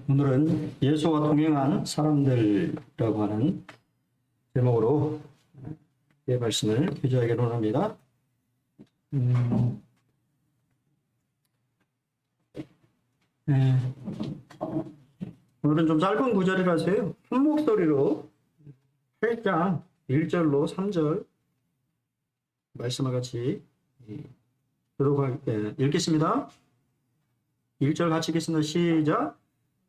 오늘은 예수와 동행한 사람들이라고 하는 제목으로 이 말씀을 교제하기로 합니다. 오늘은 좀 짧은 구절이라서요. 큰 목소리로 8장 1절로 3절 말씀을 같이 읽겠습니다. 1절 같이 읽겠습니다. 시작.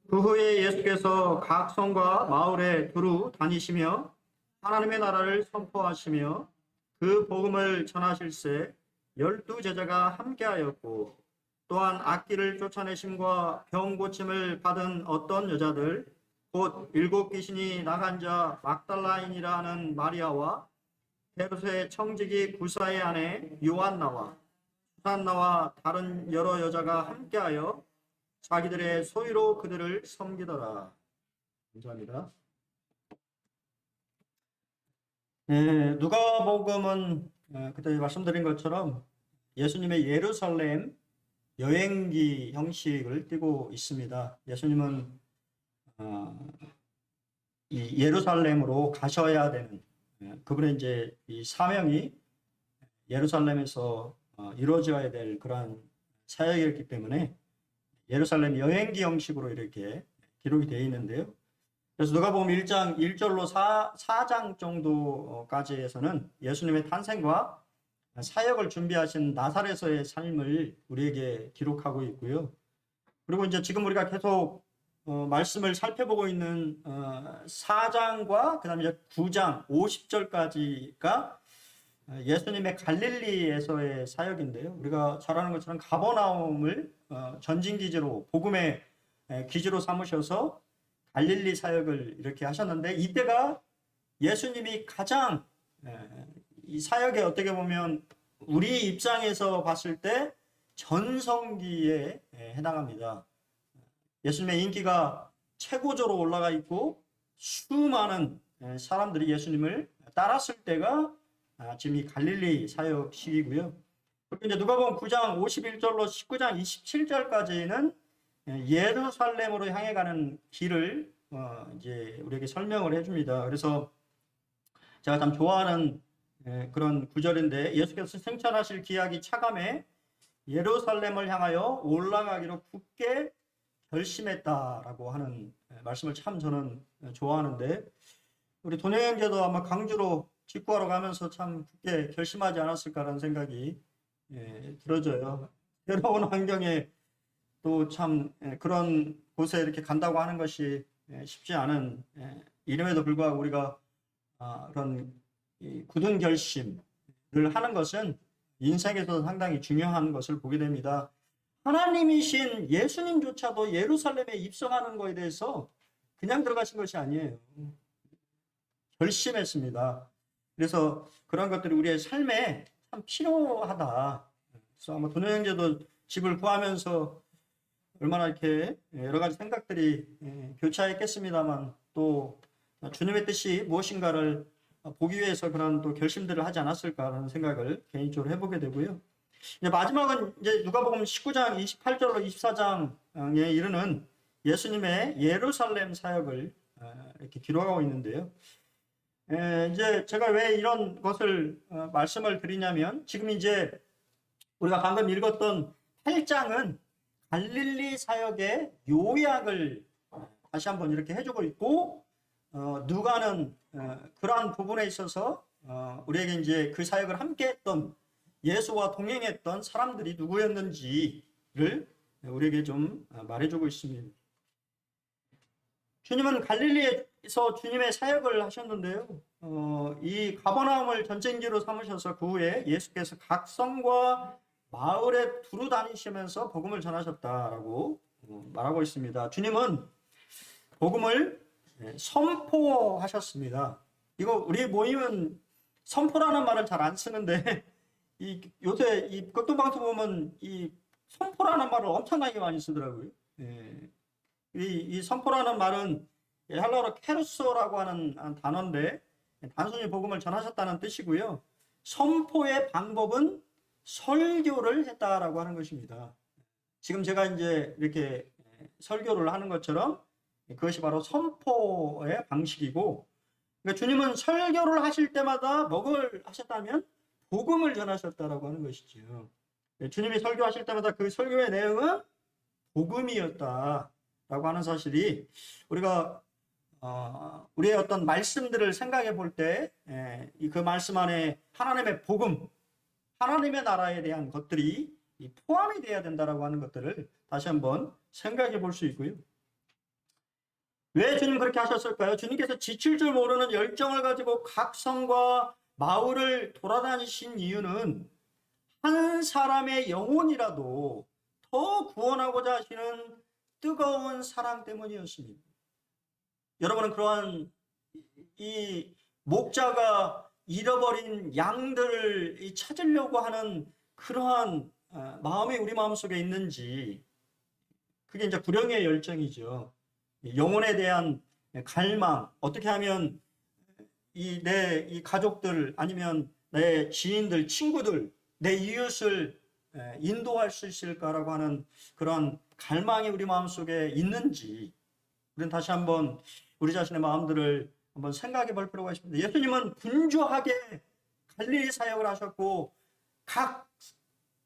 그 후에 예수께서 각 성과 마을에 두루 다니시며 하나님의 나라를 선포하시며 그 복음을 전하실세 12 제자가 함께하였고 또한 악기를 쫓아내심과 병 고침을 받은 어떤 여자들 곧 7 귀신이 나간 자 막달라인이라는 마리아와 헤롯의 청지기 구사의 아내 요한나와 수산나와 다른 여러 여자가 함께하여 자기들의 소유로 그들을 섬기더라. 감사합니다. 누가복음은 그때 말씀드린 것처럼 예수님의 예루살렘 여행기 형식을 띠고 있습니다. 예수님은 이 예루살렘으로 가셔야 되는 그분의 이제 이 사명이 예루살렘에서 이루어져야 될 그러한 사역이었기 때문에 예루살렘 여행기 형식으로 이렇게 기록이 되어 있는데요. 그래서 누가복음 1장 1절로 4장 정도까지에서는 예수님의 탄생과 사역을 준비하신 나사렛에서의 삶을 우리에게 기록하고 있고요. 그리고 이제 지금 우리가 계속 말씀을 살펴보고 있는 4장과 그 다음에 9장 50절까지가 예수님의 갈릴리에서의 사역인데요. 우리가 잘 아는 것처럼 가버나움을 전진기지로 복음의 기지로 삼으셔서 갈릴리 사역을 이렇게 하셨는데 이때가 예수님이 가장 이 사역에 어떻게 보면 우리 입장에서 봤을 때 전성기에 해당합니다. 예수님의 인기가 최고조로 올라가 있고 수많은 사람들이 예수님을 따랐을 때가 지금 이 갈릴리 사역 시기고요. 그리고 이제 누가복음 9장 51절로 19장 27절까지는 예루살렘으로 향해 가는 길을 이제 우리에게 설명을 해줍니다. 그래서 제가 참 좋아하는 그런 구절인데 예수께서 생찬하실 기약이 차감해 예루살렘을 향하여 올라가기로 굳게 결심했다라고 하는 말씀을 참 저는 좋아하는데 우리 돈의 형제도 아마 강주로 직구하러 가면서 참 굳게 결심하지 않았을까라는 생각이 들어져요. 새로운 환경에 또 참 그런 곳에 이렇게 간다고 하는 것이 쉽지 않은 이름에도 불구하고 우리가 그런 굳은 결심을 하는 것은 인생에서 상당히 중요한 것을 보게 됩니다. 하나님이신 예수님조차도 예루살렘에 입성하는 것에 대해서 그냥 들어가신 것이 아니에요. 결심했습니다. 그래서 그런 것들이 우리의 삶에 참 필요하다. 그래서 아마 도노 형제도 집을 구하면서 얼마나 이렇게 여러 가지 생각들이 교차했겠습니다만 또 주님의 뜻이 무엇인가를 보기 위해서 그런 또 결심들을 하지 않았을까라는 생각을 개인적으로 해보게 되고요. 이제 마지막은 이제 누가복음 19장 28절로 24장에 이르는 예수님의 예루살렘 사역을 이렇게 기록하고 있는데요. 이제 제가 왜 이런 것을 말씀을 드리냐면 지금 이제 우리가 방금 읽었던 8장은 갈릴리 사역의 요약을 다시 한번 이렇게 해주고 있고 누가는 그러한 부분에 있어서 우리에게 이제 그 사역을 함께했던 예수와 동행했던 사람들이 누구였는지를 우리에게 좀 말해주고 있습니다. 주님은 갈릴리에서 주님의 사역을 하셨는데요. 이 가버나움을 전쟁지로 삼으셔서 그 후에 예수께서 각 성과 마을에 두루 다니시면서 복음을 전하셨다라고 말하고 있습니다. 주님은 복음을 선포하셨습니다. 이거 우리 모임은 선포라는 말을 잘 안 쓰는데 요새 이 교통방송 보면 이 선포라는 말을 엄청나게 많이 쓰더라고요. 이 선포라는 말은 헬라어로 케루소라고 하는 단어인데 단순히 복음을 전하셨다는 뜻이고요. 선포의 방법은 설교를 했다라고 하는 것입니다. 지금 제가 이제 이렇게 설교를 하는 것처럼 그것이 바로 선포의 방식이고, 그러니까 주님은 설교를 하실 때마다 뭐를 하셨다면 복음을 전하셨다라고 하는 것이죠. 주님이 설교하실 때마다 그 설교의 내용은 복음이었다라고 하는 사실이 우리가 우리의 어떤 말씀들을 생각해 볼 때 그 말씀 안에 하나님의 복음, 하나님의 나라에 대한 것들이 포함이 되어야 된다라고 하는 것들을 다시 한번 생각해 볼 수 있고요. 왜 주님 그렇게 하셨을까요? 주님께서 지칠 줄 모르는 열정을 가지고 각 성과 마을을 돌아다니신 이유는 한 사람의 영혼이라도 더 구원하고자 하시는 뜨거운 사랑 때문이었습니다. 여러분은 그러한 이 목자가 잃어버린 양들을 찾으려고 하는 그러한 마음이 우리 마음속에 있는지, 그게 이제 구령의 열정이죠. 영혼에 대한 갈망, 어떻게 하면 내 가족들 아니면 내 지인들, 친구들, 내 이웃을 인도할 수 있을까라고 하는 그런 갈망이 우리 마음속에 있는지, 우리는 다시 한번 우리 자신의 마음들을 한번 생각해 볼 필요가 있습니다. 예수님은 분주하게 갈릴리 사역을 하셨고 각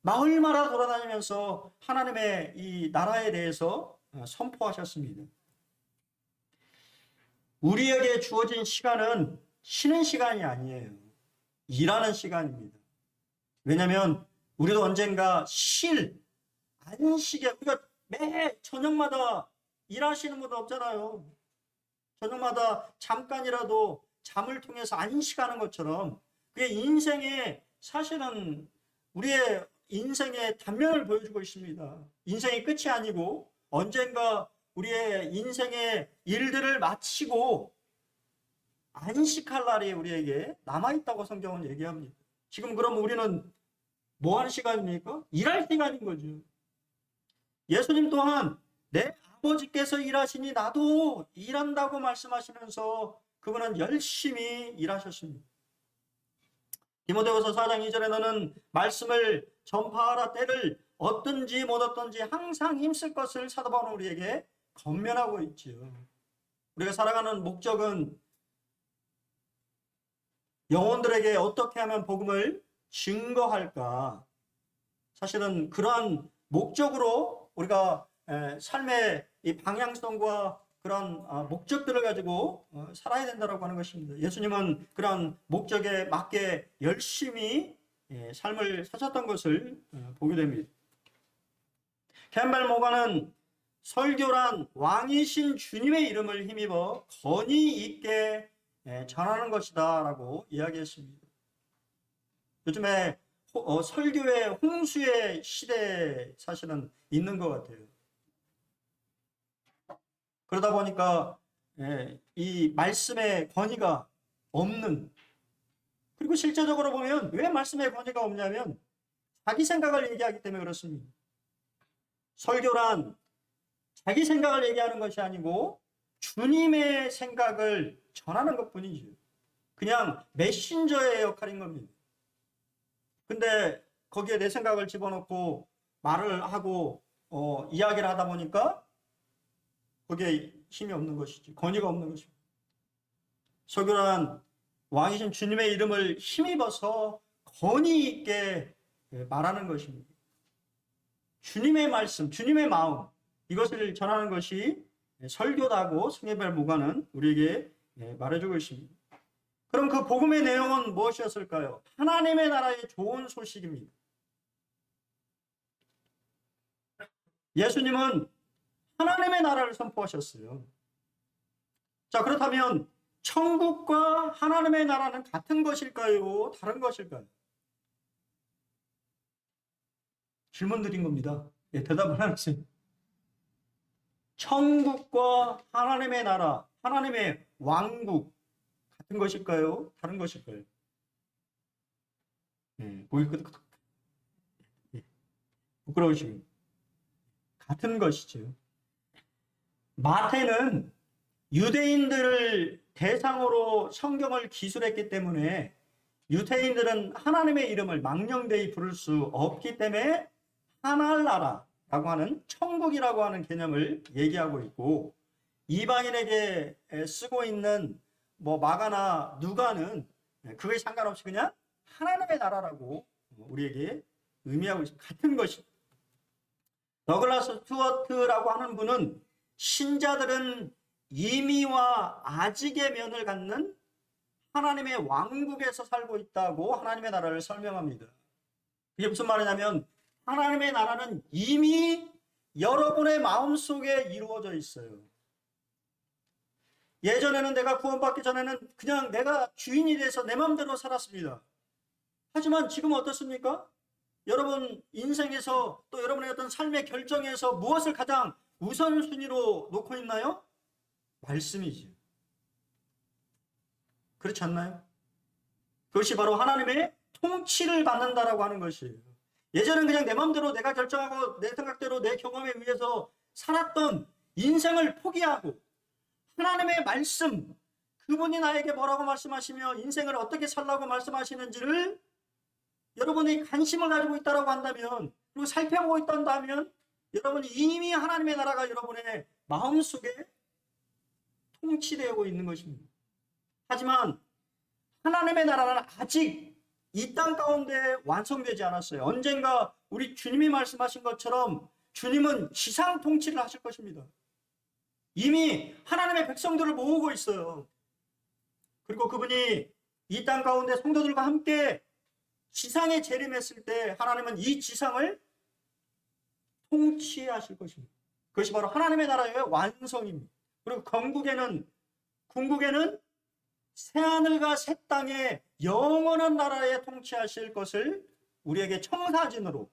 마을마다 돌아다니면서 하나님의 이 나라에 대해서 선포하셨습니다. 우리에게 주어진 시간은 쉬는 시간이 아니에요. 일하는 시간입니다. 왜냐하면 우리도 언젠가 안식에, 우리가 매 저녁마다 일하시는 분도 없잖아요. 저녁마다 잠깐이라도 잠을 통해서 안식하는 것처럼 그게 인생의, 사실은 우리의 인생의 단면을 보여주고 있습니다. 인생의 끝이 아니고 언젠가 우리의 인생의 일들을 마치고 안식할 날이 우리에게 남아있다고 성경은 얘기합니다. 지금 그럼 우리는 뭐 하는 시간입니까? 일할 시간인 거죠. 예수님 또한 내 아버지께서 일하시니 나도 일한다고 말씀하시면서 그분은 열심히 일하셨습니다. 디모데후서 4장 2절에 너는 말씀을 전파하라, 때를 얻든지 못 얻든지 항상 힘쓸 것을 사도 바울은 우리에게 권면하고 있지요. 우리가 살아가는 목적은 영혼들에게 어떻게 하면 복음을 증거할까? 사실은 그러한 목적으로 우리가 삶의 이 방향성과 그런 목적들을 가지고 살아야 된다고 하는 것입니다. 예수님은 그런 목적에 맞게 열심히 삶을 사셨던 것을 보게 됩니다. 캠벨 모가는 설교란 왕이신 주님의 이름을 힘입어 권위 있게 전하는 것이다 라고 이야기했습니다. 요즘에 설교의 홍수의 시대에 사실은 있는 것 같아요. 그러다 보니까 이 말씀의 권위가 없는, 그리고 실제적으로 보면 왜 말씀의 권위가 없냐면 자기 생각을 얘기하기 때문에 그렇습니다. 설교란 자기 생각을 얘기하는 것이 아니고 주님의 생각을 전하는 것뿐이죠. 그냥 메신저의 역할인 겁니다. 근데 거기에 내 생각을 집어넣고 말을 하고 이야기를 하다 보니까 거기에 힘이 없는 것이지, 권위가 없는 것입니다. 설교란 왕이신 주님의 이름을 힘입어서 권위 있게 말하는 것입니다. 주님의 말씀, 주님의 마음, 이것을 전하는 것이 설교다고 스네벨 모가는 우리에게 말해주고 있습니다. 그럼 그 복음의 내용은 무엇이었을까요? 하나님의 나라의 좋은 소식입니다. 예수님은 하나님의 나라를 선포하셨어요. 자, 그렇다면 천국과 하나님의 나라는 같은 것일까요? 다른 것일까요? 질문 드린 겁니다. 대답을 안 하세요. 천국과 하나님의 나라, 하나님의 왕국 같은 것일까요? 다른 것일까요? 고개 끄덕끄덕. 부끄러우시고 같은 것이죠. 마태는 유대인들을 대상으로 성경을 기술했기 때문에 유대인들은 하나님의 이름을 망령되이 부를 수 없기 때문에 하늘나라라고 하는 천국이라고 하는 개념을 얘기하고 있고, 이방인에게 쓰고 있는 뭐 마가나 누가는 그게 상관없이 그냥 하나님의 나라라고 우리에게 의미하고 있습니다. 같은 것입니다. 더글라스 스튜어트라고 하는 분은 신자들은 임의와 아직의 면을 갖는 하나님의 왕국에서 살고 있다고 하나님의 나라를 설명합니다. 이게 무슨 말이냐면 하나님의 나라는 이미 여러분의 마음속에 이루어져 있어요. 예전에는 내가 구원받기 전에는 그냥 내가 주인이 돼서 내 마음대로 살았습니다. 하지만 지금 어떻습니까? 여러분 인생에서 또 여러분의 어떤 삶의 결정에서 무엇을 가장 우선순위로 놓고 있나요? 말씀이지. 그렇지 않나요? 그것이 바로 하나님의 통치를 받는다라고 하는 것이에요. 예전엔 그냥 내 마음대로 내가 결정하고 내 생각대로 내 경험에 의해서 살았던 인생을 포기하고 하나님의 말씀, 그분이 나에게 뭐라고 말씀하시며 인생을 어떻게 살라고 말씀하시는지를 여러분이 관심을 가지고 있다고 한다면, 그리고 살펴보고 있다면 여러분이 이미 하나님의 나라가 여러분의 마음속에 통치되고 있는 것입니다. 하지만 하나님의 나라는 아직 이 땅 가운데 완성되지 않았어요. 언젠가 우리 주님이 말씀하신 것처럼 주님은 지상 통치를 하실 것입니다. 이미 하나님의 백성들을 모으고 있어요. 그리고 그분이 이 땅 가운데 성도들과 함께 지상에 재림했을 때 하나님은 이 지상을 통치하실 것입니다. 그것이 바로 하나님의 나라의 완성입니다. 그리고 궁극에는 새하늘과 새 땅의 영원한 나라에 통치하실 것을 우리에게 청사진으로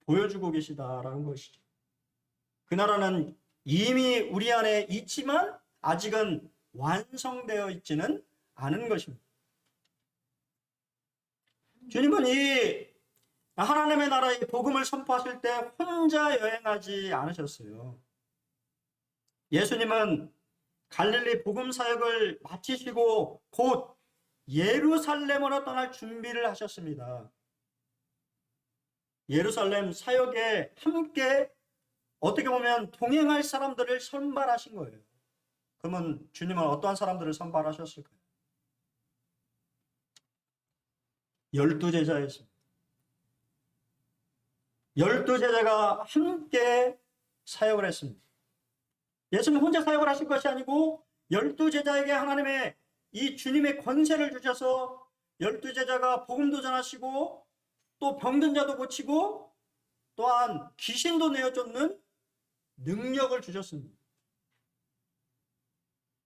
보여주고 계시다라는 것이죠. 그 나라는 이미 우리 안에 있지만 아직은 완성되어 있지는 않은 것입니다. 주님은 이 하나님의 나라의 복음을 선포하실 때 혼자 여행하지 않으셨어요. 예수님은 갈릴리 복음 사역을 마치시고 곧 예루살렘으로 떠날 준비를 하셨습니다. 예루살렘 사역에 함께 어떻게 보면 동행할 사람들을 선발하신 거예요. 그러면 주님은 어떠한 사람들을 선발하셨을까요? 12제자였습니다. 12제자가 함께 사역을 했습니다. 예수님 혼자 사역을 하신 것이 아니고 12제자에게 하나님의 이 주님의 권세를 주셔서 12제자가 복음도 전하시고 또 병든 자도 고치고 또한 귀신도 내어쫓는 능력을 주셨습니다.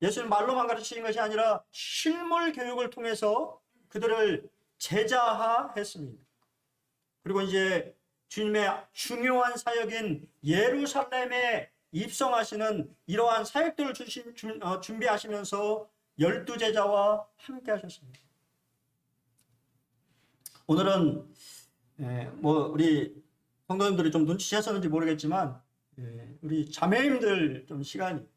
예수님 말로만 가르치신 것이 아니라 실물 교육을 통해서 그들을 제자화했습니다. 그리고 이제 주님의 중요한 사역인 예루살렘에 입성하시는 이러한 사역들을 준비하시면서 12제자와 함께 하셨습니다. 오늘은 우리 성도님들이 좀 눈치채셨는지 모르겠지만 우리 자매님들 좀 시간이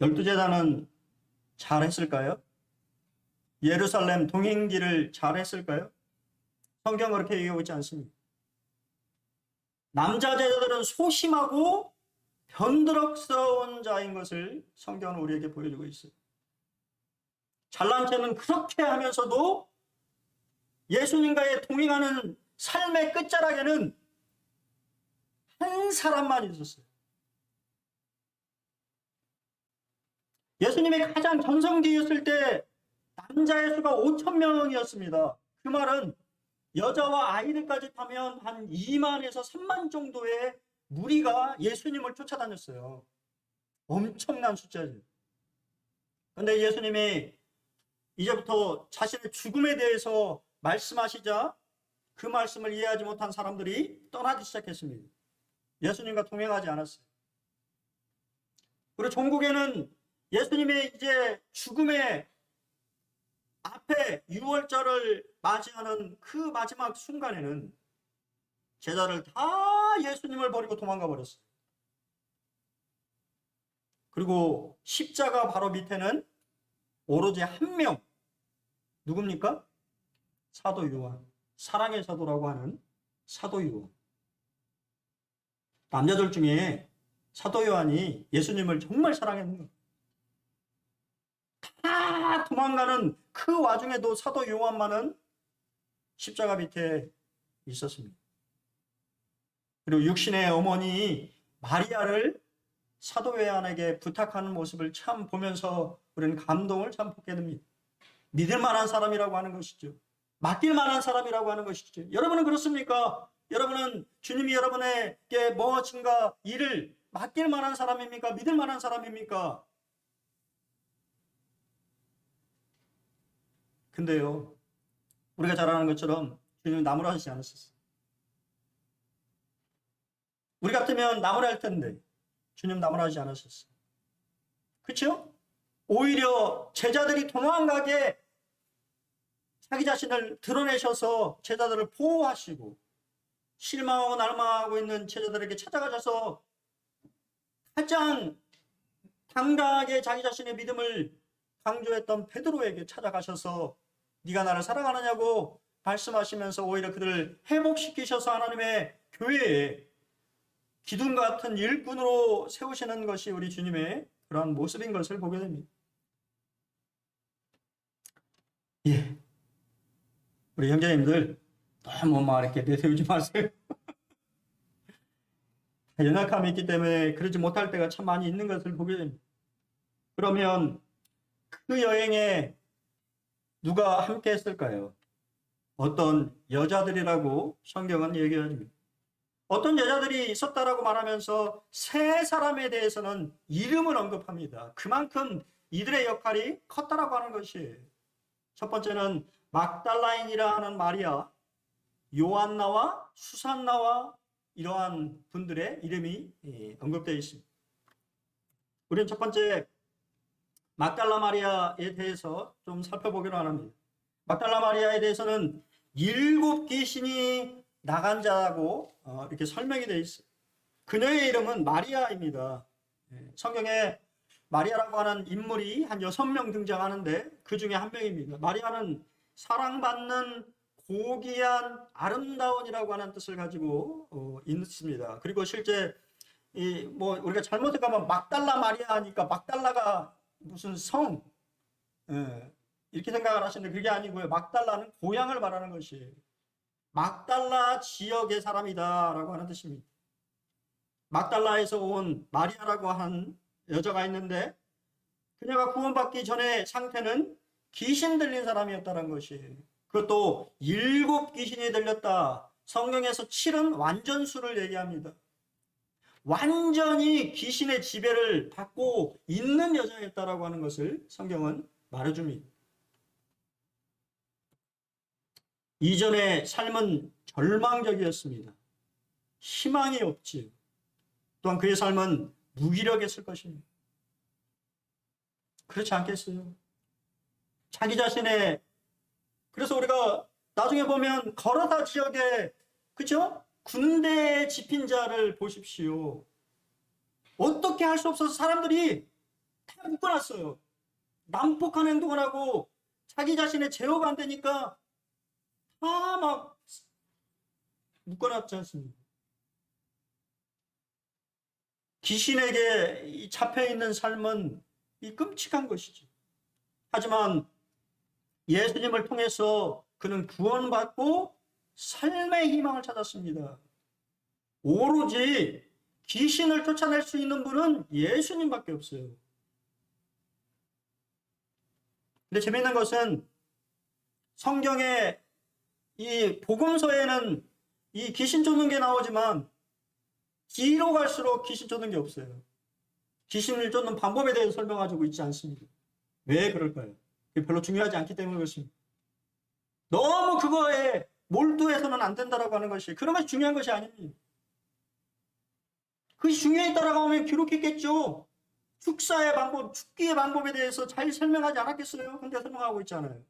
12제자는 잘했을까요? 예루살렘 동행기를 잘했을까요? 성경은 그렇게 얘기하고 있지 않습니다. 남자 제자들은 소심하고 변덕스러운 자인 것을 성경은 우리에게 보여주고 있어요. 잘난 체는 그렇게 하면서도 예수님과의 동행하는 삶의 끝자락에는 한 사람만 있었어요. 예수님이 가장 전성기였을 때 남자의 수가 5,000명이었습니다. 그 말은 여자와 아이들까지 하면 한 2만에서 3만 정도의 무리가 예수님을 쫓아다녔어요. 엄청난 숫자죠. 그런데 예수님이 이제부터 자신의 죽음에 대해서 말씀하시자 그 말씀을 이해하지 못한 사람들이 떠나기 시작했습니다. 예수님과 동행하지 않았어요. 그리고 종국에는 예수님의 이제 죽음의 앞에 유월절을 맞이하는 그 마지막 순간에는 제자를 다 예수님을 버리고 도망가 버렸어요. 그리고 십자가 바로 밑에는 오로지 한 명. 누굽니까? 사도 요한. 사랑의 사도라고 하는 사도 요한. 남자들 중에 사도 요한이 예수님을 정말 사랑했는 거예요. 다 도망가는 그 와중에도 사도 요한만은 십자가 밑에 있었습니다. 그리고 육신의 어머니 마리아를 사도 요한에게 부탁하는 모습을 참 보면서 우리는 감동을 참 받게 됩니다. 믿을 만한 사람이라고 하는 것이죠. 맡길 만한 사람이라고 하는 것이죠. 여러분은 그렇습니까? 여러분은 주님이 여러분에게 무엇인가 일을 맡길 만한 사람입니까? 믿을 만한 사람입니까? 근데요, 우리가 잘 아는 것처럼 주님은 나무라지 않으셨어요. 우리 같으면 나무랄 텐데 주님 나무라지 않으셨어요. 그렇죠? 오히려 제자들이 도망가게 자기 자신을 드러내셔서 제자들을 보호하시고 실망하고 날망하고 있는 제자들에게 찾아가셔서 가장 당당하게 자기 자신의 믿음을 강조했던 베드로에게 찾아가셔서 네가 나를 사랑하느냐고 말씀하시면서 오히려 그들을 회복시키셔서 하나님의 교회에 기둥 같은 일꾼으로 세우시는 것이 우리 주님의 그러한 모습인 것을 보게 됩니다. 예, 우리 형제님들 너무 막 이렇게 내세우지 마세요. 연약함이 있기 때문에 그러지 못할 때가 참 많이 있는 것을 보게 됩니다. 그러면 그 여행에 누가 함께 했을까요? 어떤 여자들이라고 성경은 얘기합니다. 어떤 여자들이 있었다라고 말하면서 세 사람에 대해서는 이름을 언급합니다. 그만큼 이들의 역할이 컸다라고 하는 것이에요. 첫 번째는 막달라인이라 하는 마리아, 요한나와 수산나와 이러한 분들의 이름이 언급되어 있습니다. 우리는 첫 번째 막달라 마리아에 대해서 좀 살펴보기로 합니다. 막달라 마리아에 대해서는 7 귀신이 나간 자라고 이렇게 설명이 되어 있어요. 그녀의 이름은 마리아입니다. 성경에 마리아라고 하는 인물이 한 6명 등장하는데 그 중에 한 명입니다. 마리아는 사랑받는 고귀한 아름다운이라고 하는 뜻을 가지고 있습니다. 그리고 실제 우리가 잘못해 가면 막달라 마리아 하니까 막달라가 무슨 성 이렇게 생각을 하시는데 그게 아니고요. 막달라는 고향을 말하는 것이에요. 막달라 지역의 사람이다라고 하는 뜻입니다. 막달라에서 온 마리아라고 한 여자가 있는데 그녀가 구원받기 전에 상태는 귀신 들린 사람이었다는 것이에요. 그것도 7 귀신이 들렸다. 성경에서 7은 완전수를 얘기합니다. 완전히 귀신의 지배를 받고 있는 여자였다라고 하는 것을 성경은 말해줍니다. 이전의 삶은 절망적이었습니다. 희망이 없지요. 또한 그의 삶은 무기력했을 것입니다. 그렇지 않겠어요? 자기 자신의 그래서 우리가 나중에 보면 거라다 지역에 그죠? 군대에 집힌 자를 보십시오. 어떻게 할 수 없어서 사람들이 다 묶어놨어요. 난폭한 행동을 하고 자기 자신의 제어가 안 되니까 다 막 묶어놨지 않습니까? 귀신에게 잡혀있는 삶은 이 끔찍한 것이죠. 하지만 예수님을 통해서 그는 구원받고 삶의 희망을 찾았습니다. 오로지 귀신을 쫓아낼 수 있는 분은 예수님밖에 없어요. 근데 재미있는 것은 성경에 이 복음서에는 이 귀신 쫓는 게 나오지만 뒤로 갈수록 귀신 쫓는 게 없어요. 귀신을 쫓는 방법에 대해서 설명하고 있지 않습니다. 왜 그럴까요? 그게 별로 중요하지 않기 때문에 그렇습니다. 너무 그거에 몰두해서는 안 된다라고 하는 것이 그런 것이 중요한 것이 아닙니다. 그것이 중요했다라고 하면 기록했겠죠. 축사의 방법, 축기의 방법에 대해서 잘 설명하지 않았겠어요? 근데 설명하고 있잖아요.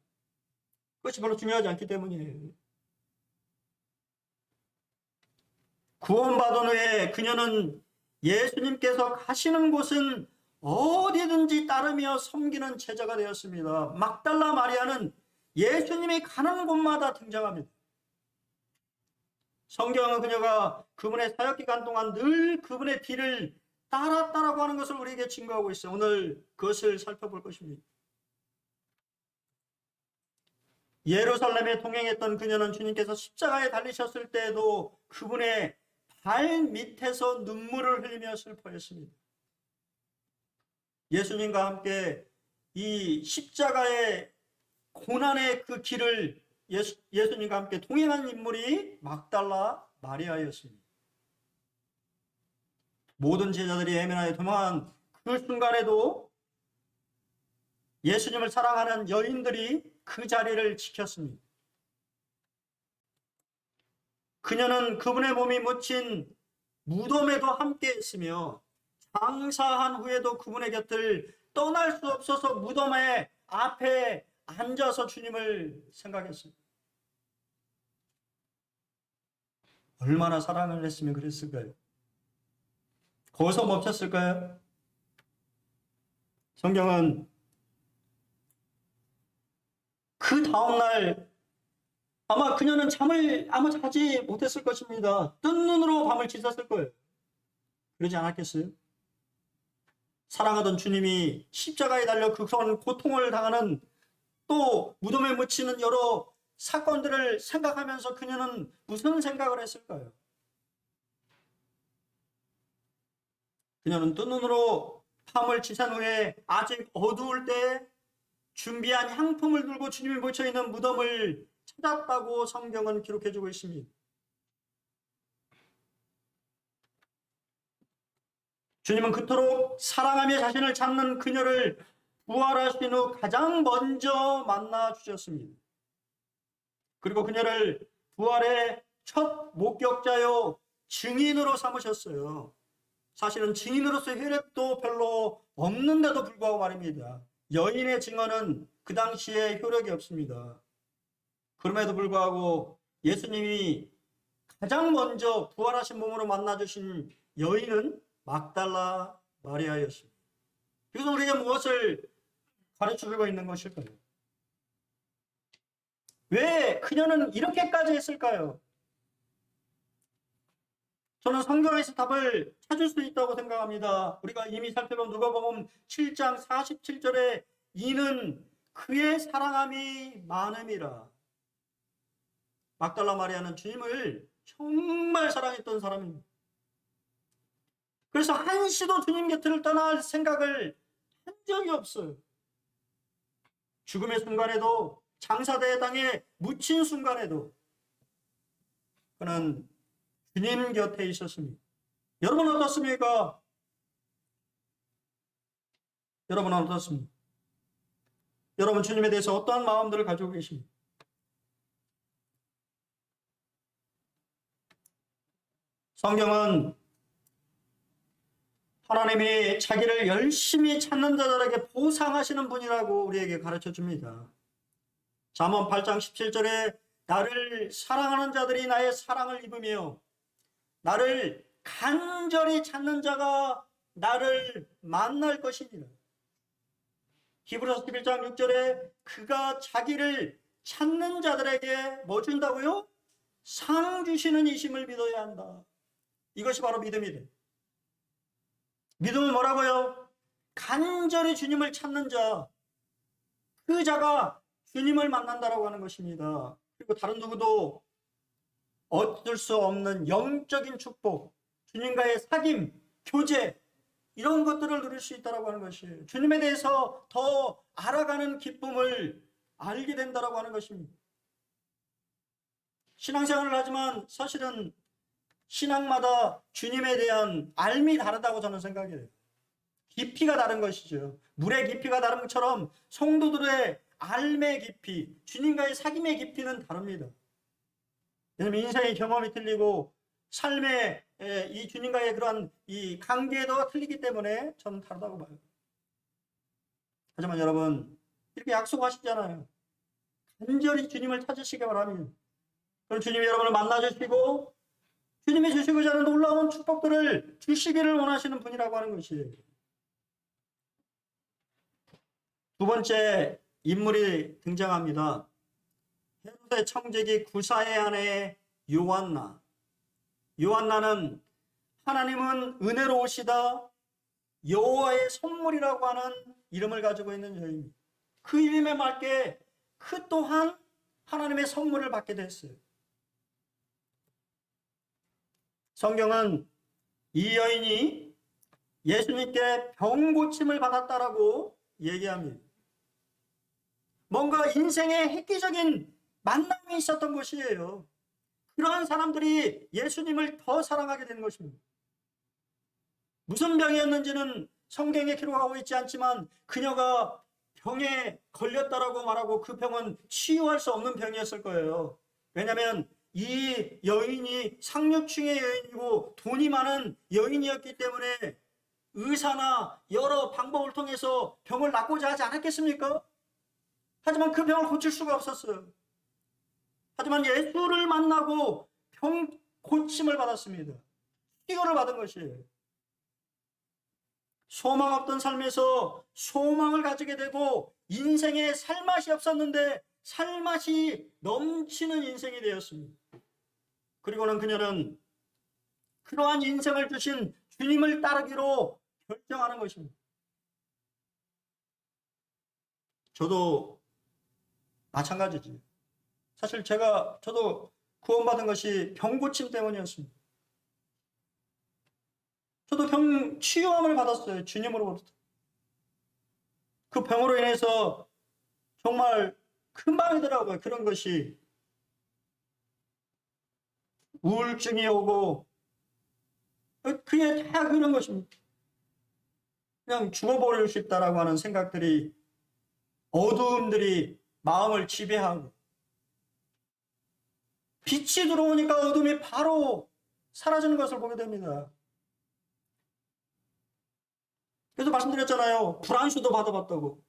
그것이 별로 중요하지 않기 때문이에요. 구원받은 후에 그녀는 예수님께서 가시는 곳은 어디든지 따르며 섬기는 제자가 되었습니다. 막달라 마리아는 예수님이 가는 곳마다 등장합니다. 성경은 그녀가 그분의 사역 기간 동안 늘 그분의 뒤를 따랐다라고 하는 것을 우리에게 증거하고 있어요. 오늘 그것을 살펴볼 것입니다. 예루살렘에 동행했던 그녀는 주님께서 십자가에 달리셨을 때에도 그분의 발 밑에서 눈물을 흘리며 슬퍼했습니다. 예수님과 함께 이 십자가의 고난의 그 길을 예수님과 함께 동행한 인물이 막달라 마리아였습니다. 모든 제자들이 에메나에 도망한 그 순간에도 예수님을 사랑하는 여인들이 그 자리를 지켰습니다. 그녀는 그분의 몸이 묻힌 무덤에도 함께 있으며 장사한 후에도 그분의 곁을 떠날 수 없어서 무덤의 앞에 앉아서 주님을 생각했습니다. 얼마나 사랑을 했으면 그랬을까요? 거기서 멈췄을까요? 성경은 그 다음날 아마 그녀는 잠을 아마 자지 못했을 것입니다. 뜬 눈으로 밤을 지샜을 거예요. 그러지 않았겠어요? 사랑하던 주님이 십자가에 달려 그런 고통을 당하는 또 무덤에 묻히는 여러 사건들을 생각하면서 그녀는 무슨 생각을 했을까요? 그녀는 뜬 눈으로 밤을 지샌 후에 아직 어두울 때 준비한 향품을 들고 주님이 묻혀있는 무덤을 찾았다고 성경은 기록해주고 있습니다. 주님은 그토록 사랑하며 자신을 찾는 그녀를 부활하신 후 가장 먼저 만나 주셨습니다. 그리고 그녀를 부활의 첫 목격자요 증인으로 삼으셨어요. 사실은 증인으로서 효력도 별로 없는데도 불구하고 말입니다. 여인의 증언은 그 당시에 효력이 없습니다. 그럼에도 불구하고 예수님이 가장 먼저 부활하신 몸으로 만나주신 여인은 막달라 마리아였습니다. 이것은 우리에게 무엇을 가르쳐주고 있는 것일까요? 왜 그녀는 이렇게까지 했을까요? 저는 성경에서 답을 찾을 수 있다고 생각합니다. 우리가 이미 살펴본 누가복음 7장 47절에 이는 그의 사랑함이 많음이라. 막달라 마리아는 주님을 정말 사랑했던 사람입니다. 그래서 한시도 주님 곁을 떠날 생각을 한 적이 없어요. 죽음의 순간에도 장사대의 땅에 묻힌 순간에도 그는 주님 곁에 있었습니다. 여러분은 어떻습니까? 여러분은 어떻습니까? 여러분 주님에 대해서 어떠한 마음들을 가지고 계십니까? 성경은 하나님이 자기를 열심히 찾는 자들에게 보상하시는 분이라고 우리에게 가르쳐 줍니다. 잠언 8장 17절에 나를 사랑하는 자들이 나의 사랑을 입으며 나를 간절히 찾는 자가 나를 만날 것이니라. 히브리서 11장 6절에 그가 자기를 찾는 자들에게 뭐 준다고요? 상 주시는 이심을 믿어야 한다. 이것이 바로 믿음이래. 믿음은 뭐라고요? 간절히 주님을 찾는 자, 그 자가 주님을 만난다라고 하는 것입니다. 그리고 다른 누구도 얻을 수 없는 영적인 축복, 주님과의 사귐, 교제, 이런 것들을 누릴 수 있다고 하는 것이에요. 주님에 대해서 더 알아가는 기쁨을 알게 된다고 하는 것입니다. 신앙생활을 하지만 사실은 신앙마다 주님에 대한 알미 다르다고 저는 생각해요. 깊이가 다른 것이죠. 물의 깊이가 다른 것처럼 성도들의 알의 깊이, 주님과의 사귐의 깊이는 다릅니다. 왜냐하면 인생의 경험이 틀리고 삶의 이 주님과의 그런 이 관계도 틀리기 때문에 저는 다르다고 봐요. 하지만 여러분 이렇게 약속하시잖아요. 간절히 주님을 찾으시기 바랍니다. 그럼 주님이 여러분을 만나주시고 주님이 주시고자 하는 놀라운 축복들을 주시기를 원하시는 분이라고 하는 것이에요. 두 번째 인물이 등장합니다. 헤롯의 청지기 구사의 아내 요한나. 요한나는 하나님은 은혜로우시다 여호와의 선물이라고 하는 이름을 가지고 있는 여인입니다. 그 이름에 맞게 그 또한 하나님의 선물을 받게 됐어요. 성경은 이 여인이 예수님께 병 고침을 받았다라고 얘기합니다. 뭔가 인생에 획기적인 만남이 있었던 것이에요. 그러한 사람들이 예수님을 더 사랑하게 된 것입니다. 무슨 병이었는지는 성경에 기록하고 있지 않지만 그녀가 병에 걸렸다라고 말하고 그 병은 치유할 수 없는 병이었을 거예요. 왜냐하면 이 여인이 상류층의 여인이고 돈이 많은 여인이었기 때문에 의사나 여러 방법을 통해서 병을 낫고자 하지 않았겠습니까? 하지만 그 병을 고칠 수가 없었어요. 하지만 예수를 만나고 병 고침을 받았습니다. 치유를 받은 것이에요. 소망 없던 삶에서 소망을 가지게 되고 인생에 살맛이 없었는데 살맛이 넘치는 인생이 되었습니다. 그리고는 그녀는 그러한 인생을 주신 주님을 따르기로 결정하는 것입니다. 저도 마찬가지지. 사실 저도 구원받은 것이 병 고침 때문이었습니다. 저도 병 치유함을 받았어요. 주님으로부터. 그 병으로 인해서 정말 금방이더라고요. 그런 것이 우울증이 오고 그게 다 그런 것입니다. 그냥 죽어버리고 싶다라고 하는 생각들이 어두움들이 마음을 지배하고 빛이 들어오니까 어둠이 바로 사라지는 것을 보게 됩니다. 그래서 말씀드렸잖아요. 불안수도 받아봤다고.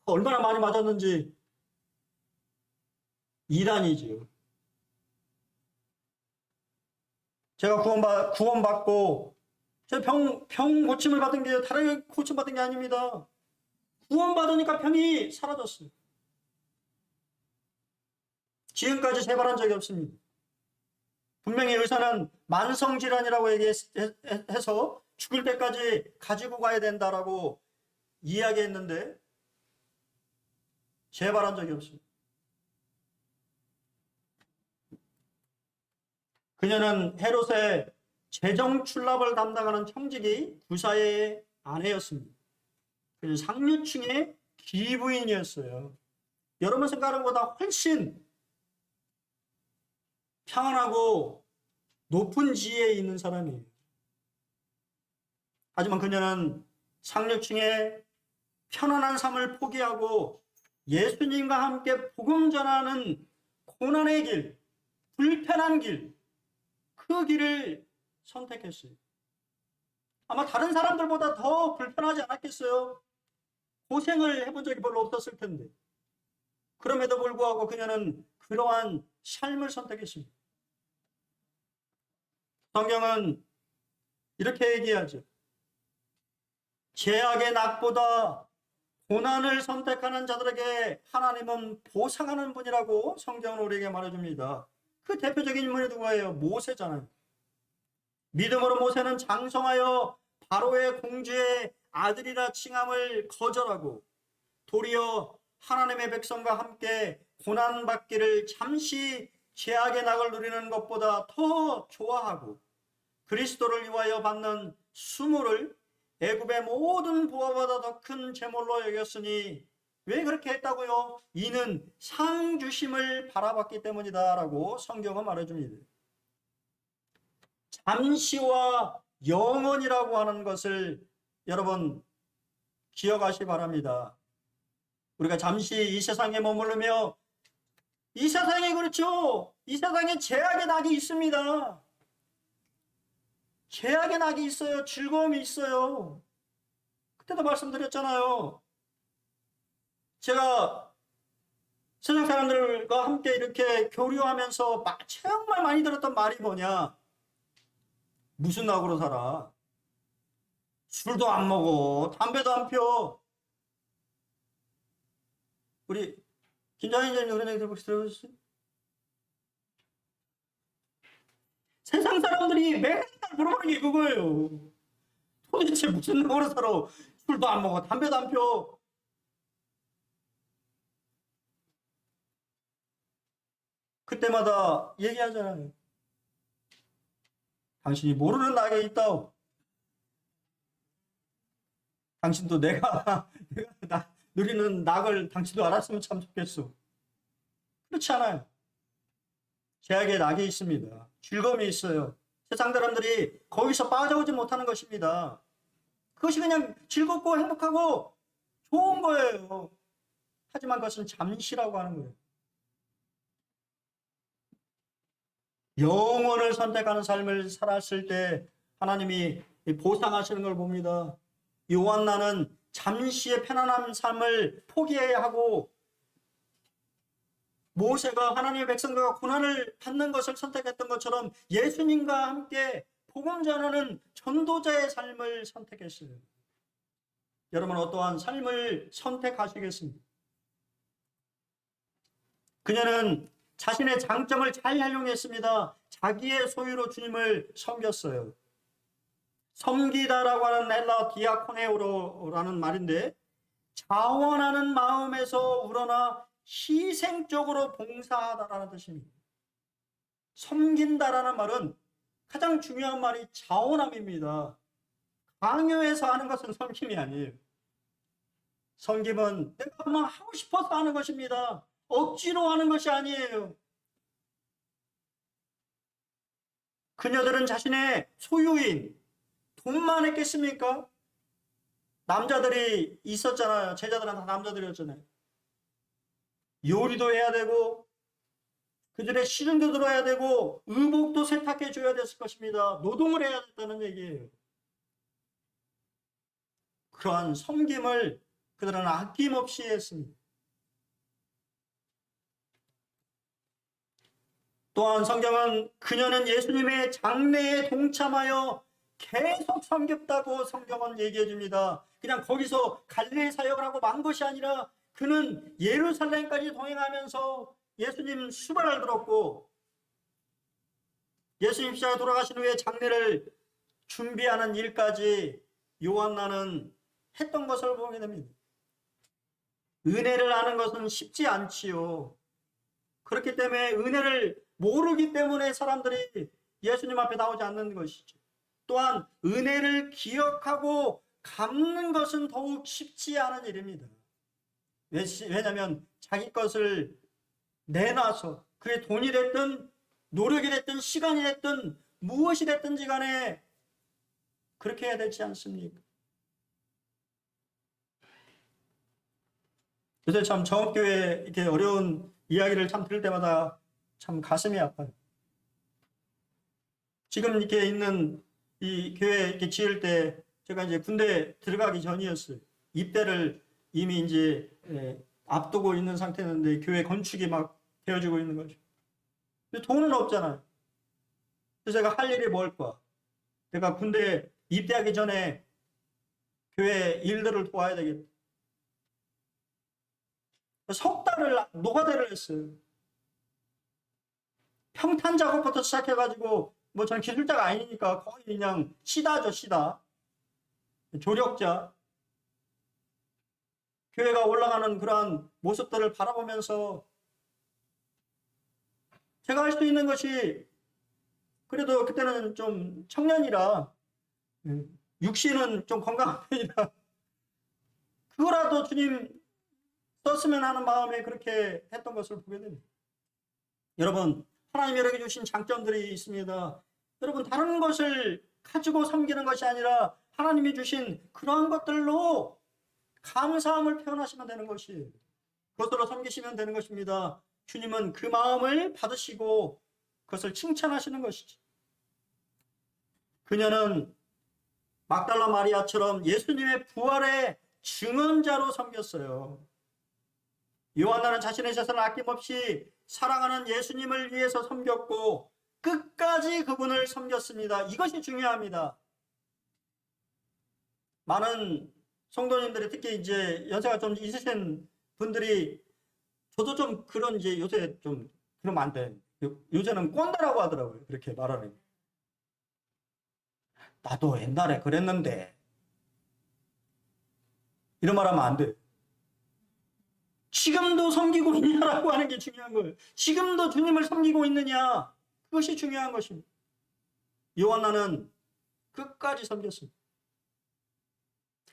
얼마나 많이 맞았는지. 이단이지요. 제가 구원받고 제 병 고침을 받은 게 다른 고침 받은 게 아닙니다. 구원받으니까 병이 사라졌어요. 지금까지 재발한 적이 없습니다. 분명히 의사는 만성질환이라고 얘기해서 죽을 때까지 가지고 가야 된다라고 이야기했는데 재발한 적이 없습니다. 그녀는 헤롯의 재정 출납을 담당하는 청지기 구사의 아내였습니다. 그래서 상류층의 기부인이었어요. 여러분 생각하는 것보다 훨씬 평안하고 높은 지위에 있는 사람이에요. 하지만 그녀는 상류층의 편안한 삶을 포기하고 예수님과 함께 복음 전하는 고난의 길, 불편한 길, 그 길을 선택했어요. 아마 다른 사람들보다 더 불편하지 않았겠어요? 고생을 해본 적이 별로 없었을 텐데. 그럼에도 불구하고 그녀는 그러한 삶을 선택했습니다. 성경은 이렇게 얘기하죠. 죄악의 낙보다 고난을 선택하는 자들에게 하나님은 보상하는 분이라고 성경은 우리에게 말해줍니다. 그 대표적인 인물이 누구예요? 모세잖아요. 믿음으로 모세는 장성하여 바로의 공주의 아들이라 칭함을 거절하고 도리어 하나님의 백성과 함께 고난받기를 잠시 죄악의 낙을 누리는 것보다 더 좋아하고 그리스도를 위하여 받는 수모를 애굽의 모든 부하보다 더 큰 제물로 여겼으니 왜 그렇게 했다고요? 이는 상 주심을 바라봤기 때문이다 라고 성경은 말해줍니다. 잠시와 영원이라고 하는 것을 여러분 기억하시기 바랍니다. 우리가 잠시 이 세상에 머무르며 이 세상에 그렇죠. 이 세상에 죄악의 낙이 있습니다. 죄악의 낙이 있어요. 즐거움이 있어요. 그때도 말씀드렸잖아요. 제가 세상 사람들과 함께 이렇게 교류하면서 정말 많이 들었던 말이 뭐냐. 무슨 낙으로 살아? 술도 안 먹어. 담배도 안 펴. 우리 김장인 장님 그런 얘기 들어보셨어요? 세상 사람들이 맨날 물어보는 게 그거예요. 도대체 무슨 노릇 살아? 술도 안 먹어, 담배도 안 펴. 그때마다 얘기하잖아요. 당신이 모르는 낙에 있다오. 당신도 내가 누리는 낙을 당신도 알았으면 참 좋겠어. 그렇지 않아요. 제약의 낙이 있습니다. 즐거움이 있어요. 세상 사람들이 거기서 빠져오지 못하는 것입니다. 그것이 그냥 즐겁고 행복하고 좋은 거예요. 하지만 그것은 잠시라고 하는 거예요. 영원을 선택하는 삶을 살았을 때 하나님이 보상하시는 걸 봅니다. 요한나는 잠시의 편안한 삶을 포기해야 하고 모세가 하나님의 백성들과 고난을 받는 것을 선택했던 것처럼 예수님과 함께 복음 전하는 전도자의 삶을 선택했어요. 여러분 어떠한 삶을 선택하시겠습니까? 그녀는 자신의 장점을 잘 활용했습니다. 자기의 소유로 주님을 섬겼어요. 섬기다라고 하는 헬라 디아코네오라는 말인데 자원하는 마음에서 우러나 희생적으로 봉사하다라는 뜻입니다. 섬긴다라는 말은 가장 중요한 말이 자원함입니다. 강요해서 하는 것은 섬김이 아니에요. 섬김은 내가 막 하고 싶어서 하는 것입니다. 억지로 하는 것이 아니에요. 그녀들은 자신의 소유인 돈만 했겠습니까? 남자들이 있었잖아요. 제자들은 다 남자들이었잖아요. 요리도 해야 되고 그들의 시중도 들어야 되고 의복도 세탁해 줘야 됐을 것입니다. 노동을 해야 됐다는 얘기예요. 그러한 섬김을 그들은 아낌없이 했습니다. 또한 성경은 그녀는 예수님의 장례에 동참하여 계속 섬겼다고 성경은 얘기해 줍니다. 그냥 거기서 갈릴리 사역을 하고 만 것이 아니라 그는 예루살렘까지 동행하면서 예수님 수발을 들었고 예수님 십자가 돌아가신 후에 장례를 준비하는 일까지 요한나는 했던 것을 보게 됩니다. 은혜를 아는 것은 쉽지 않지요. 그렇기 때문에 은혜를 모르기 때문에 사람들이 예수님 앞에 나오지 않는 것이죠. 또한 은혜를 기억하고 갚는 것은 더욱 쉽지 않은 일입니다. 왜냐하면 자기 것을 내놔서 그게 돈이 됐든 노력이 됐든 시간이 됐든 무엇이 됐든지 간에 그렇게 해야 되지 않습니까? 요새 참 정업교회 이렇게 어려운 이야기를 참 들을 때마다 참 가슴이 아파요. 지금 이렇게 있는 이 교회 이렇게 지을 때 제가 이제 군대 들어가기 전이었어요. 입대를 이미 이제 앞두고 있는 상태였는데 교회 건축이 막 되어지고 있는 거죠. 근데 돈은 없잖아요. 그래서 제가 할 일이 뭘까? 내가 군대 입대하기 전에 교회 일들을 도와야 되겠다. 석 달을 노가다를 했어요. 평탄 작업부터 시작해가지고 뭐 전 기술자가 아니니까 거의 그냥 시다죠, 시다. 조력자. 교회가 올라가는 그러한 모습들을 바라보면서 제가 할 수 있는 것이 그래도 그때는 좀 청년이라 육신은 좀 건강한 편이라 그거라도 주님 썼으면 하는 마음에 그렇게 했던 것을 보게 됩니다. 여러분 하나님이 여러분에게 주신 장점들이 있습니다. 여러분 다른 것을 가지고 섬기는 것이 아니라 하나님이 주신 그러한 것들로 감사함을 표현하시면 되는 것이에요. 그것으로 섬기시면 되는 것입니다. 주님은 그 마음을 받으시고 그것을 칭찬하시는 것이죠. 그녀는 막달라 마리아처럼 예수님의 부활의 증언자로 섬겼어요. 요한나는 자신의 재산을 아낌없이 사랑하는 예수님을 위해서 섬겼고 끝까지 그분을 섬겼습니다. 이것이 중요합니다. 많은 성도님들이 특히 이제 연세가 좀 있으신 분들이 저도 좀 그런 이제 요새 좀 그러면 안 돼. 요새는 꼰대라고 하더라고요. 그렇게 말하는. 나도 옛날에 그랬는데 이런 말 하면 안 돼. 지금도 섬기고 있냐라고 하는 게 중요한 거예요. 지금도 주님을 섬기고 있느냐. 그것이 중요한 것입니다. 요한나는 끝까지 섬겼습니다.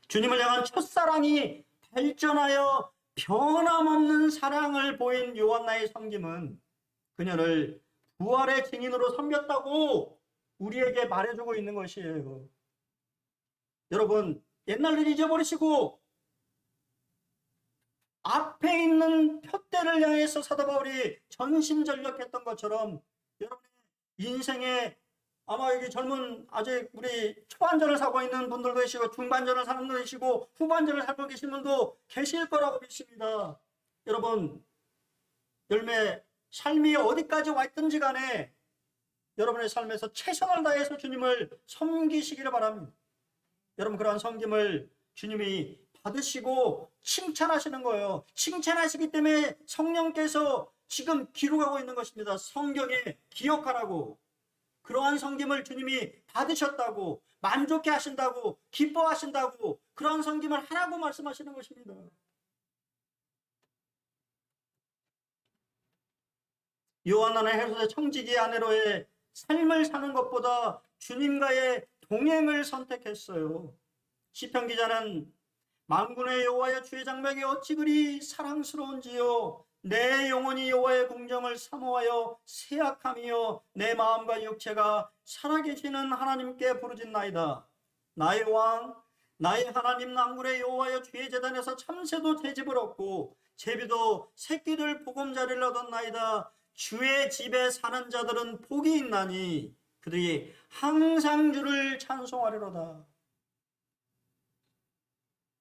주님을 향한 첫사랑이 발전하여 변함없는 사랑을 보인 요한나의 섬김은 그녀를 부활의 증인으로 섬겼다고 우리에게 말해주고 있는 것이에요. 여러분, 옛날 일 잊어버리시고 앞에 있는 표대를 향해서 사도 바울이 전심전력했던 것처럼 여러분의 인생에 아마 여기 젊은 아직 우리 초반전을 살고 있는 분들도 계시고 중반전을 사는 분도 계시고 후반전을 살고 계신 분도 계실 거라고 믿습니다. 여러분, 삶이 어디까지 와 있든지 간에 여러분의 삶에서 최선을 다해서 주님을 섬기시기를 바랍니다. 여러분, 그러한 섬김을 주님이 받으시고 칭찬하시는 거예요. 칭찬하시기 때문에 성령께서 지금 기록하고 있는 것입니다. 성경에 기억하라고. 그러한 섬김을 주님이 받으셨다고, 만족해 하신다고, 기뻐하신다고, 그러한 섬김을 하라고 말씀하시는 것입니다. 요한나는 헤롯의 청지기 아내로의 삶을 사는 것보다 주님과의 동행을 선택했어요. 시편 기자는 만군의 여호와여 주의 장막이 어찌 그리 사랑스러운지요. 내 영혼이 여호와의 궁정을 사모하여 세약하며 내 마음과 육체가 살아계시는 하나님께 부르짖나이다. 나의 왕, 나의 하나님 만군의 여호와여 주의 제단에서 참새도 채집을 얻고 제비도 새끼들 보금자리를 얻었나이다. 주의 집에 사는 자들은 복이 있나니 그들이 항상 주를 찬송하리로다.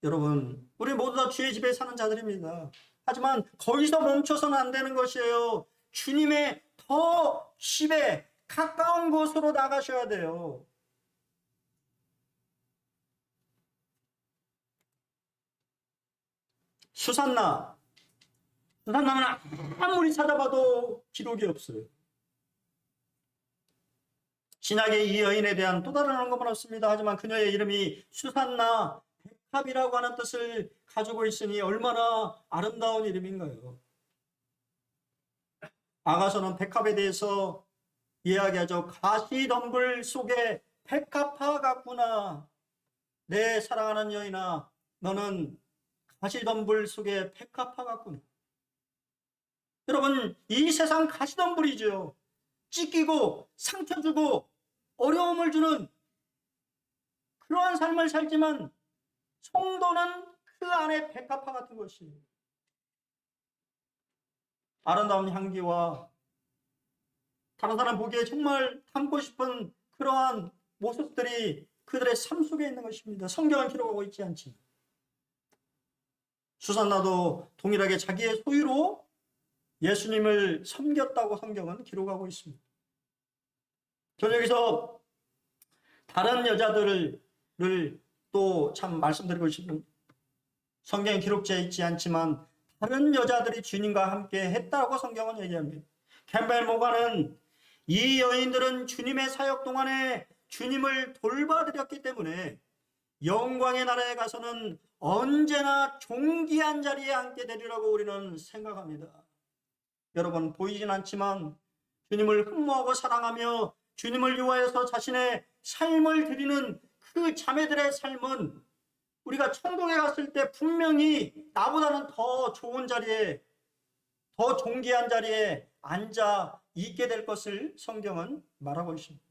여러분, 우리 모두 다 주의 집에 사는 자들입니다. 하지만 거기서 멈춰서는 안 되는 것이에요. 주님의 더 집에 가까운 곳으로 나가셔야 돼요. 수산나는 아무리 찾아봐도 기록이 없어요. 신약에 이 여인에 대한 또 다른 언급은 없습니다. 하지만 그녀의 이름이 수산나 백합이라고 하는 뜻을 가지고 있으니 얼마나 아름다운 이름인가요? 아가서는 백합에 대해서 이야기하죠. 가시덤불 속에 백합화 같구나. 내 사랑하는 여인아, 너는 가시덤불 속에 백합화 같구나. 여러분, 이 세상 가시덤불이죠. 찢기고 상처 주고 어려움을 주는 그러한 삶을 살지만 성도는 그 안에 백합화 같은 것이에요. 아름다운 향기와 다른 사람 보기에 정말 담고 싶은 그러한 모습들이 그들의 삶 속에 있는 것입니다. 성경은 기록하고 있지 않지만. 수산나도 동일하게 자기의 소유로 예수님을 섬겼다고 성경은 기록하고 있습니다. 저는 여기서 다른 여자들을 또 참 말씀드리고 싶은, 성경에 기록되어 있지 않지만 다른 여자들이 주님과 함께 했다고 성경은 얘기합니다. 캠벨 모가는 이 여인들은 주님의 사역 동안에 주님을 돌봐드렸기 때문에 영광의 나라에 가서는 언제나 존귀한 자리에 앉게 되리라고 우리는 생각합니다. 여러분, 보이진 않지만 주님을 흠모하고 사랑하며 주님을 위하여서 자신의 삶을 드리는 그 자매들의 삶은 우리가 천국에 갔을 때 분명히 나보다는 더 좋은 자리에, 더 존귀한 자리에 앉아 있게 될 것을 성경은 말하고 있습니다.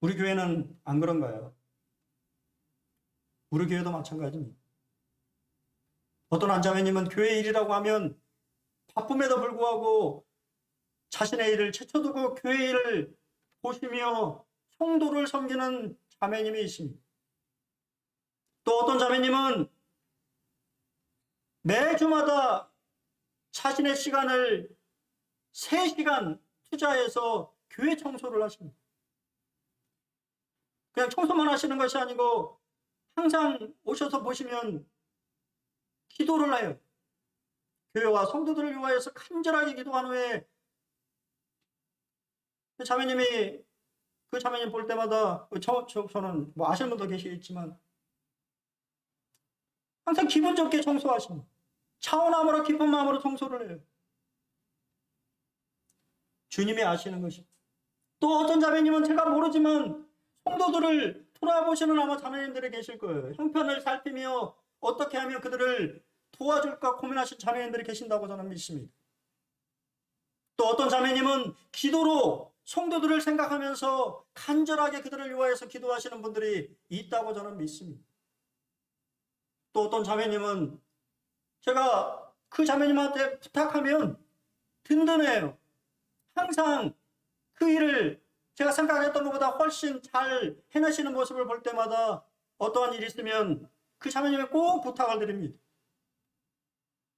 우리 교회는 안 그런가요? 우리 교회도 마찬가지입니다. 어떤 한 자매님은 교회 일이라고 하면 바쁨에도 불구하고 자신의 일을 제쳐두고 교회 일을 보시며 성도를 섬기는 자매님이 있습니다. 또 어떤 자매님은 매주마다 자신의 시간을 3시간 투자해서 교회 청소를 하십니다. 그냥 청소만 하시는 것이 아니고 항상 오셔서 보시면 기도를 해요. 교회와 성도들을 위하여서 간절하게 기도한 후에 자매님이 그 자매님 볼 때마다 저는 뭐 아시는 분도 계시겠지만 항상 기분 좋게 청소하십니다. 차원함으로 기쁜 마음으로 청소를 해요. 주님이 아시는 것이. 또 어떤 자매님은 제가 모르지만 성도들을 돌아보시는 아마 자매님들이 계실 거예요. 형편을 살피며 어떻게 하면 그들을 도와줄까 고민하신 자매님들이 계신다고 저는 믿습니다. 또 어떤 자매님은 기도로 성도들을 생각하면서 간절하게 그들을 위하여서 기도하시는 분들이 있다고 저는 믿습니다. 또 어떤 자매님은 제가 그 자매님한테 부탁하면 든든해요. 항상 그 일을 제가 생각했던 것보다 훨씬 잘 해내시는 모습을 볼 때마다 어떠한 일이 있으면 그 자매님에 꼭 부탁을 드립니다.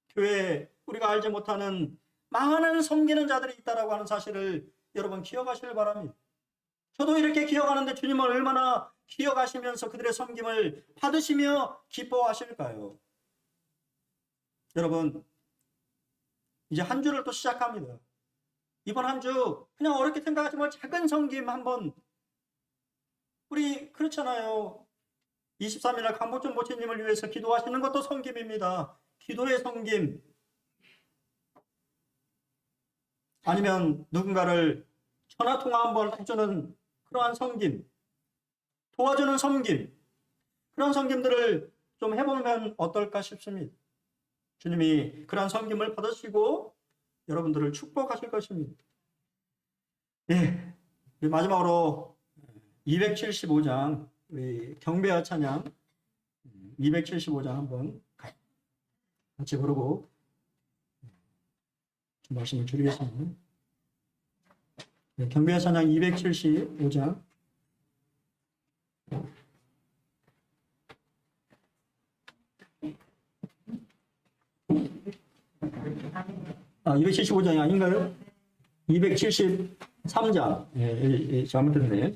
교회에 우리가 알지 못하는 많은 섬기는 자들이 있다고 하는 사실을 여러분 기억하시길 바랍니다. 저도 이렇게 기억하는데 주님을 얼마나 기억하시면서 그들의 섬김을 받으시며 기뻐하실까요? 여러분, 이제 한 주를 또 시작합니다. 이번 한 주 그냥 어렵게 생각하지 말고 작은 섬김 한번, 우리 그렇잖아요. 23일날 강복준 모치님을 위해서 기도하시는 것도 섬김입니다. 기도의 섬김. 아니면 누군가를 전화통화 한번 해주는 그러한 섬김, 도와주는 섬김, 그런 섬김들을 좀 해보면 어떨까 싶습니다. 주님이 그러한 섬김을 받으시고 여러분들을 축복하실 것입니다. 예, 마지막으로 275장 우리 경배와 찬양 275장 한번 같이 부르고 말씀을 드리겠습니다. 네, 경배와 찬양 275장 275장이 아닌가요? 273장. 예, 잘못했네.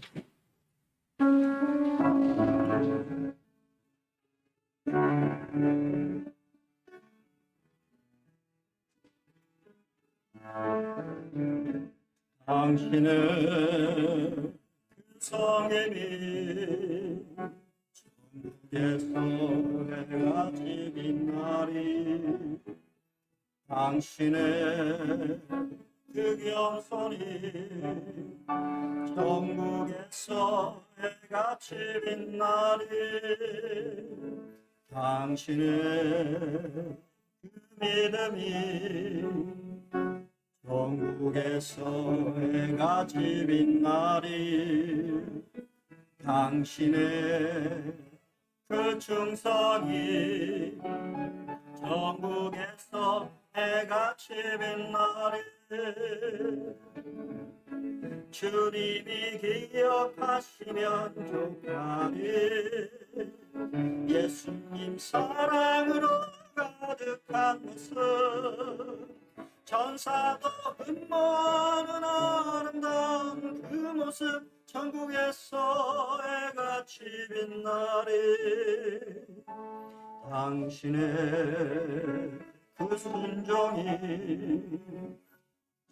당신의 그 성임이 천국에서 해가 지긴 날이 당신의 그 겸손이 천국에서 해가 지긴 날이 당신의 그 믿음이 천국에서 해가 지긴 날이 당신의 그 충성이 천국에서 해가 지는 날에 주님이 기억하시면 좋다니 예수님 사랑으로 가득한 모습 천사도 흠모하는 아름다운 그 모습 천국에서 해가 지는 날에 당신의 그 순종이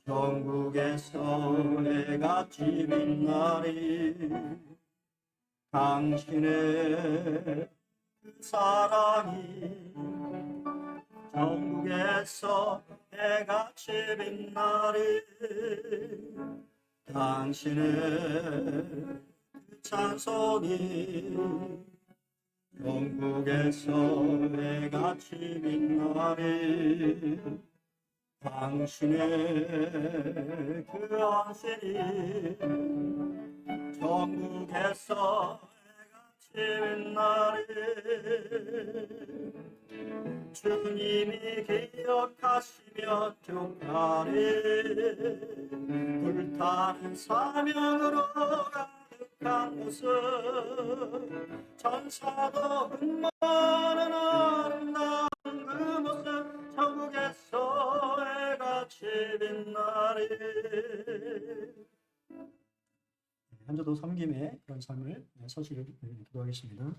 천국에서 해가 지는 날이 당신의 그 사랑이 천국에서 해가 지는 날이 당신의 그 찬송이 천국에서 해가 지는 날이 당신의 그 안식이 천국에서 해가 지는 날이 주님이 기억하시면 좋다니 불타는 사명으로 가득한 모습 천사도 흠모하는 아름다운 그 모습 천국에서 해가 지는 날이 한 주도 섬김의 그런 삶을 서시길 기도하겠습니다.